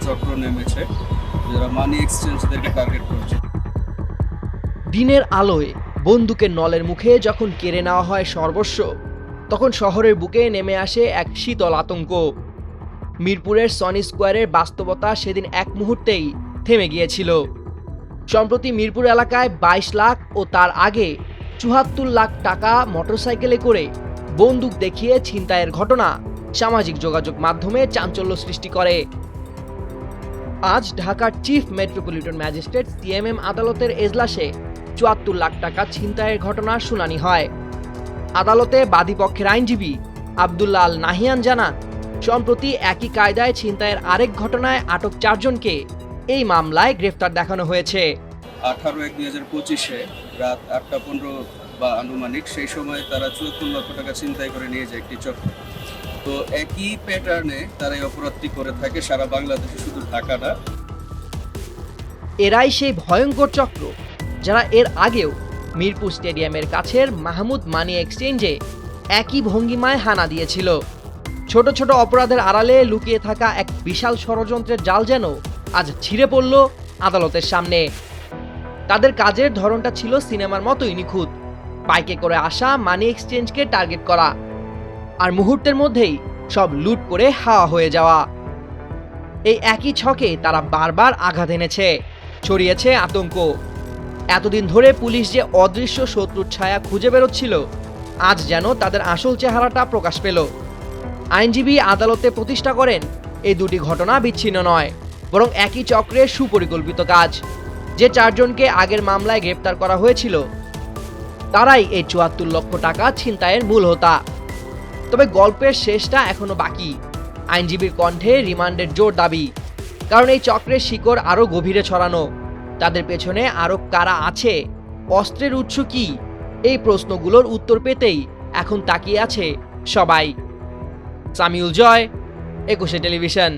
চক্র নেমেছে, যারা মানি এক্সচেঞ্জদেরকে টার্গেট করছে। দিনের আলোয় বন্দুকের নলের মুখে যখন কেড়ে নেওয়া হয় সর্বস্ব, তখন শহরের বুকে নেমে আসে এক শীতল আতঙ্ক। মিরপুরের সনি স্কোয়ারের বাস্তবতা সেদিন এক মুহূর্তেই থেমে গিয়েছিল। সম্প্রতি মিরপুর এলাকায় 22 লাখ ও তার আগে 74 লাখ টাকা মোটরসাইকেলে করে বন্দুক দেখিয়ে ছিনতাইয়ের ঘটনা সামাজিক যোগাযোগ মাধ্যমে চাঞ্চল্য সৃষ্টি করে। আজ ঢাকার চিফ মেট্রোপলিটন ম্যাজিস্ট্রেট সিএমএম আদালতের এজলাসে 74 লাখ টাকা ছিনতাইয়ের ঘটনার শুনানি হয়। আদালতে বাদীপক্ষের আইনজীবী আব্দুল্লাহ আল নাহিয়ান জানান, সম্প্রতি একই কায়দায় ছিনতাইয়ের আরেক ঘটনায় আটক 4 জনকে এই মামলায় গ্রেফতার দেখানো হয়েছে। 18/1/2025 রাত 8:15 বা আনুমানিক সেই সময় তারা 74 লক্ষ টাকা ছিনতাই করে নিয়ে যায় একটি চক্র। তো একই প্যাটার্নে তারা এই অপরাধটি করে থাকে সারা বাংলাদেশে, শুধু ঢাকা না। এরাই সেই ভয়ঙ্কর চক্র যারা এর আগেও মিরপুর স্টেডিয়ামের কাছের মাহমুদ মানি এক্সচেঞ্জে একই ভঙ্গিমায় হানা দিয়েছিল। ছোট ছোট অপরাধের আড়ালে লুকিয়ে থাকা এক বিশাল ষড়যন্ত্রের জাল যেন আজ ছিঁড়ে পড়ল আদালতের সামনে। তাদের কাজের ধরনটা ছিল সিনেমার মতোই নিখুঁত। বাইকে করে আসা মানি এক্সচেঞ্জকে টার্গেট করা, আর মুহূর্তের মধ্যেই সব লুট করে হাওয়া হয়ে যাওয়া। এই একই ছকে তারা বারবার আঘাত এনেছে, ছড়িয়েছে আতঙ্ক। এতদিন ধরে পুলিশ যে অদৃশ্য শত্রুর ছায়া খুঁজে বেরোচ্ছিল, আজ যেন তাদের আসল চেহারাটা প্রকাশ পেল। আইনজীবী আদালতে প্রতিষ্ঠা করেন, এই দুটি ঘটনা বিচ্ছিন্ন নয়, বরং একই চক্রের সুপরিকল্পিত কাজ। যে 4 জনকে আগের মামলায় গ্রেপ্তার করা হয়েছিল, তারাই এই 74 লক্ষ টাকা ছিনতাইয়ের মূল হোতা। তবে গল্পের শেষটা এখনো বাকি। আইনজীবীর কণ্ঠে রিমান্ডের জোর দাবি, কারণ এই চক্রের শিকড় আরো গভীরে ছড়ানো। তাদের পেছনে আরো কারা আছে, অস্ত্রের উৎস কি, এই প্রশ্নগুলোর উত্তর পেতেই এখন তাকিয়ে আছে সবাই। সামিউল জয়, 21 টেলিভিশন।